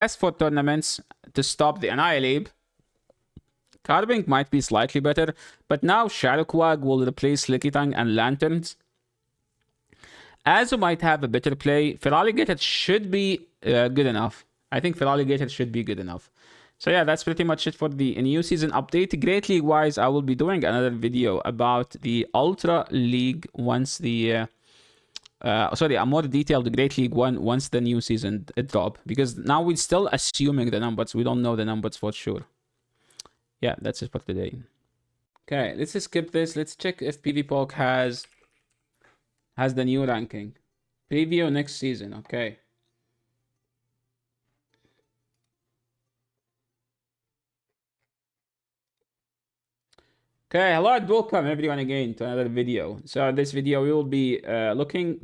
As for tournaments, to stop the Annihilate, Carbink might be slightly better, but now Shadow Quag will replace Lickitung and Lanterns. Azu might have a better play. Feraligatr should be good enough. I think Feraligatr should be good enough. So yeah, that's pretty much it for the new season update. Great League wise, I will be doing another video about the Ultra League once the... sorry, a more detailed Great League 1 once the new season drop. Because now we're still assuming the numbers. We don't know the numbers for sure. Yeah, that's it for today. Okay, let's skip this. Let's check if PvPoke has the new ranking. Preview next season, okay. Okay, hello and welcome everyone again to another video. So in this video we will be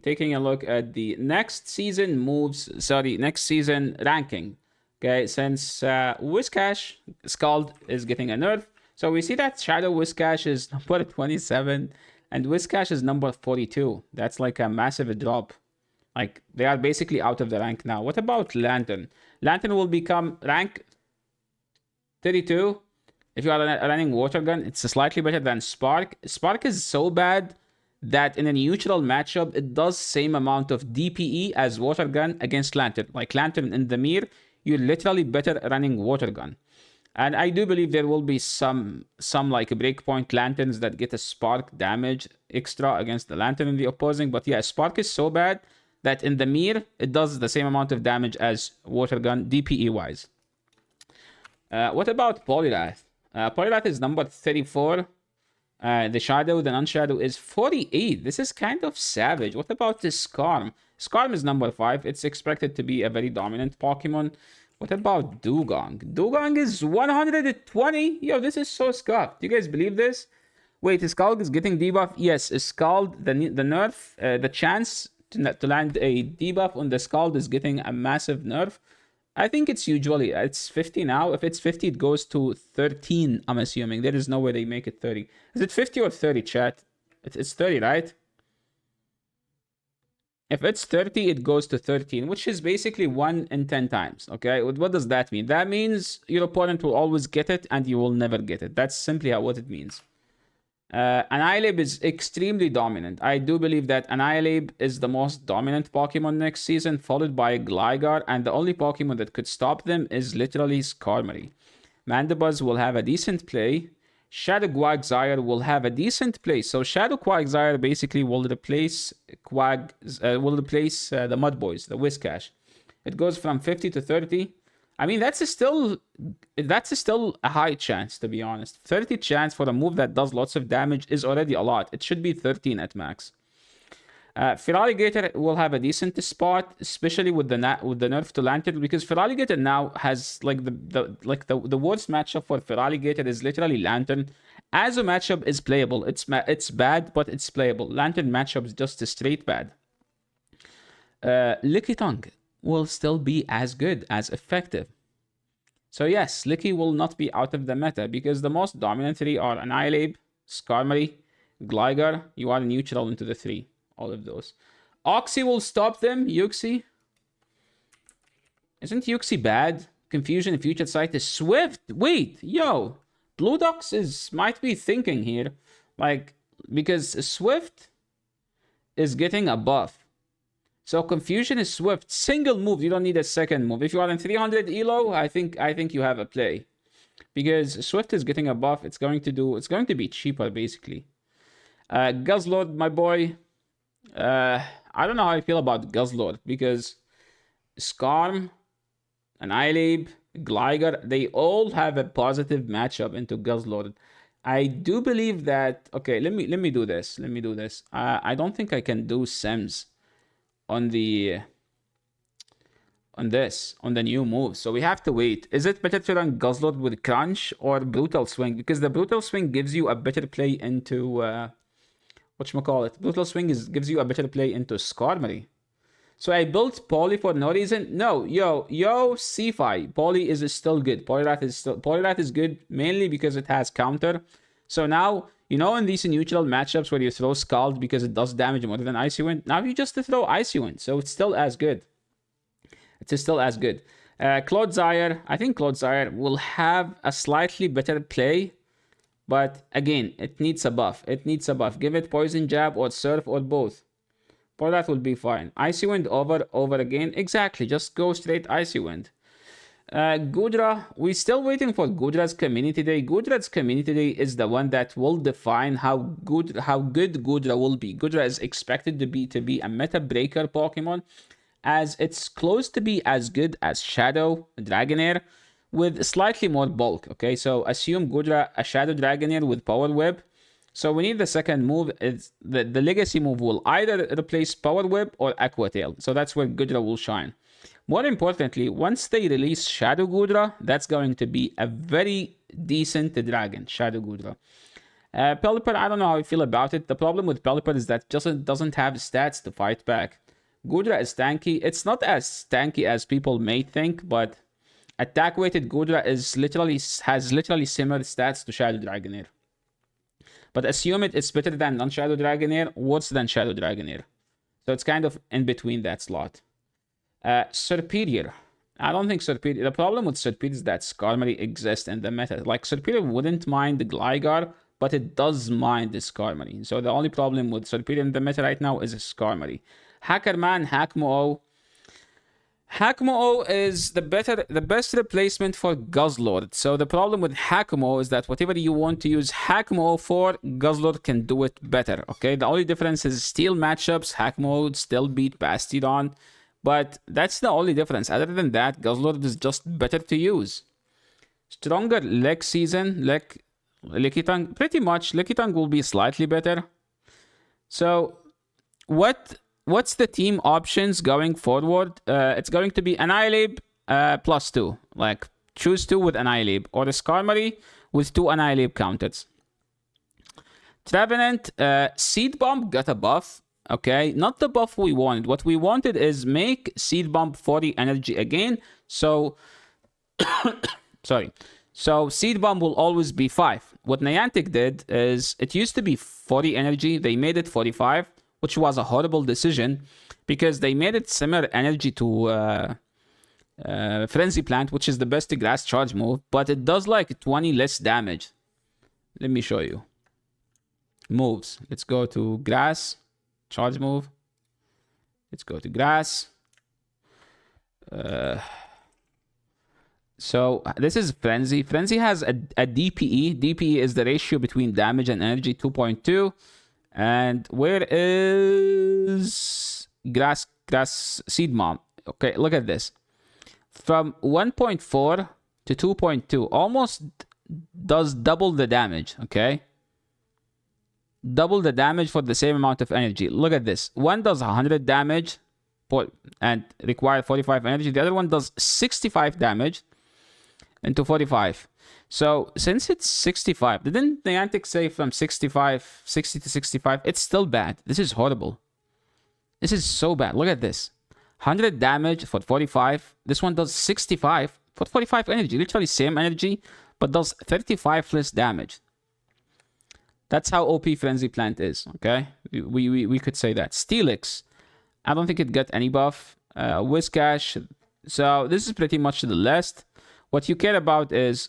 taking a look at the next season next season ranking. Okay, since Whiscash Scald is getting a nerf, so we see that Shadow Whiscash is number 27 and Whiscash is number 42. That's like a massive drop. Like they are basically out of the rank now. What about Lantern? Lantern will become rank 32. If you are running Water Gun, it's slightly better than Spark. Spark is so bad that in a neutral matchup, it does same amount of DPE as Water Gun against Lantern. Like Lantern in the mirror, you're literally better running Water Gun. And I do believe there will be some like breakpoint Lanterns that get a Spark damage extra against the Lantern in the opposing. But yeah, Spark is so bad that in the mirror, it does the same amount of damage as Water Gun DPE-wise. What about Polyrath? Polyrath is number 34. The Shadow, the Non-Shadow is 48. This is kind of savage. What about the Skarm? Skarm is number 5. It's expected to be a very dominant Pokemon. What about Dugong? Dugong is 120. Yo, this is so scuffed. Do you guys believe this? Wait, Scald is getting debuff? Yes, Scald, the nerf, the chance to land a debuff on the Scald is getting a massive nerf. I think it's 50 now. If it's 50, it goes to 13, I'm assuming. There is no way they make it 30. Is it 50 or 30, chat? It's 30, right? If it's 30, it goes to 13, which is basically 1 in 10 times, okay? What does that mean? That means your opponent will always get it and you will never get it. That's simply what it means. Annihilate is extremely dominant. I do believe that Annihilate is the most dominant Pokemon next season, followed by Gligar, and the only Pokemon that could stop them is literally Skarmory. Mandibuzz will have a decent play. Shadow Quagsire will have a decent play. So Shadow Quagsire basically will replace the Mud Boys, the Whiscash. It goes from 50 to 30. I mean, that's still a high chance, to be honest. 30 chance for a move that does lots of damage is already a lot. It should be 13 at max. Feraligatr will have a decent spot, especially with the nerf to Lantern, because Feraligatr now has like the worst matchup for Feraligatr is literally Lantern. As a matchup is playable. It's bad, but it's playable. Lantern matchup is just straight bad. Lickitung will still be as good, as effective. So yes, Licky will not be out of the meta because the most dominant 3 are Annihilate, Skarmory, Gligar. You are neutral into the 3. All of those. Oxy will stop them. Uxie. Isn't Uxie bad? Confusion, Future Sight is Swift. Wait, yo. Blue Dox might be thinking here. Like, because Swift is getting a buff. So Confusion is Swift. Single move. You don't need a second move. If you are in 300 elo, I think you have a play. Because Swift is getting a buff. It's going to be cheaper, basically. Guzzlord, my boy. I don't know how I feel about Guzzlord. Because Skarm, Annihilate, Gligar, they all have a positive matchup into Guzzlord. I do believe that... Okay, let me do this. I don't think I can do Sims on the new move, so we have to wait. Is it better to run Guzzlord with Crunch or Brutal Swing? Because the Brutal Swing gives you a better play into whatchamacallit. Brutal Swing gives you a better play into Skarmory. So I built Poly for no reason. No, yo, C5. Poly is still good. Polyrath is good mainly because it has counter. So now, you know, in these neutral matchups where you throw Scald because it does damage more than Icy Wind, now you just throw Icy Wind. So it's still as good. Clodsire, I think Clodsire will have a slightly better play, but again, it needs a buff. It needs a buff. Give it Poison Jab or Surf or both. For that will be fine. Icy Wind over again. Exactly, just go straight Icy Wind. Gudra, we're still waiting for Gudra's Community Day. Gudra's Community Day is the one that will define how good Gudra will be. Gudra is expected to be a meta breaker Pokemon, as it's close to be as good as Shadow Dragonair with slightly more bulk. Okay, so assume Gudra a Shadow Dragonair with Power Whip. So we need the second move. It's the Legacy move will either replace Power Whip or Aqua Tail. So that's where Gudra will shine. More importantly, once they release Shadow Gudra, that's going to be a very decent dragon, Shadow Gudra. Pelipper, I don't know how I feel about it. The problem with Pelipper is that it doesn't have stats to fight back. Gudra is tanky. It's not as tanky as people may think, but attack-weighted Gudra has literally similar stats to Shadow Dragonair. But assume it's better than non-Shadow Dragonair, worse than Shadow Dragonair. So it's kind of in between that slot. Serperior. I don't think Serperior... The problem with Serperior is that Skarmory exists in the meta. Like, Serperior wouldn't mind the Gligar, but it does mind the Skarmory. So the only problem with Serperior in the meta right now is Skarmory. Hackerman, Hackmo-O. Hackmo-O is the best replacement for Guzzlord. So the problem with Hackmo is that whatever you want to use Hackmo for, Guzzlord can do it better. Okay, the only difference is steel matchups. Hackmo would still beat Bastiodon. But that's the only difference. Other than that, Guzzlord is just better to use. Stronger Leg Season, Lickitung, pretty much. Lickitung will be slightly better. So, what's the team options going forward? It's going to be Annihilate +2. Like, choose 2 with Annihilate. Or the Skarmory with 2 Annihilate counters. Trevenant, Seed Bomb got a buff. Okay, not the buff we wanted. What we wanted is make Seed Bomb 40 energy again. So, sorry. So, Seed Bomb will always be 5. What Niantic did is, it used to be 40 energy. They made it 45, which was a horrible decision because they made it similar energy to Frenzy Plant, which is the best grass charge move, but it does like 20 less damage. Let me show you. Moves. Let's go to grass. Charge move. Let's go to grass. So this is Frenzy. Frenzy has a DPE. DPE is the ratio between damage and energy, 2.2. And where is grass Seed Bomb? Okay, look at this. From 1.4 to 2.2, almost does double the damage. Okay. Double the damage for the same amount of energy. Look at this. One does 100 damage and require 45 energy. The other one does 65 damage into 45. So since it's 65, didn't Niantic say from 60 to 65? It's still bad. This is horrible. This is so bad. Look at this. 100 damage for 45. This one does 65 for 45 energy. Literally same energy, but does 35 less damage. That's how OP Frenzy Plant is, okay? We could say that. Steelix, I don't think it got any buff. Whiscash, so this is pretty much the list. What you care about is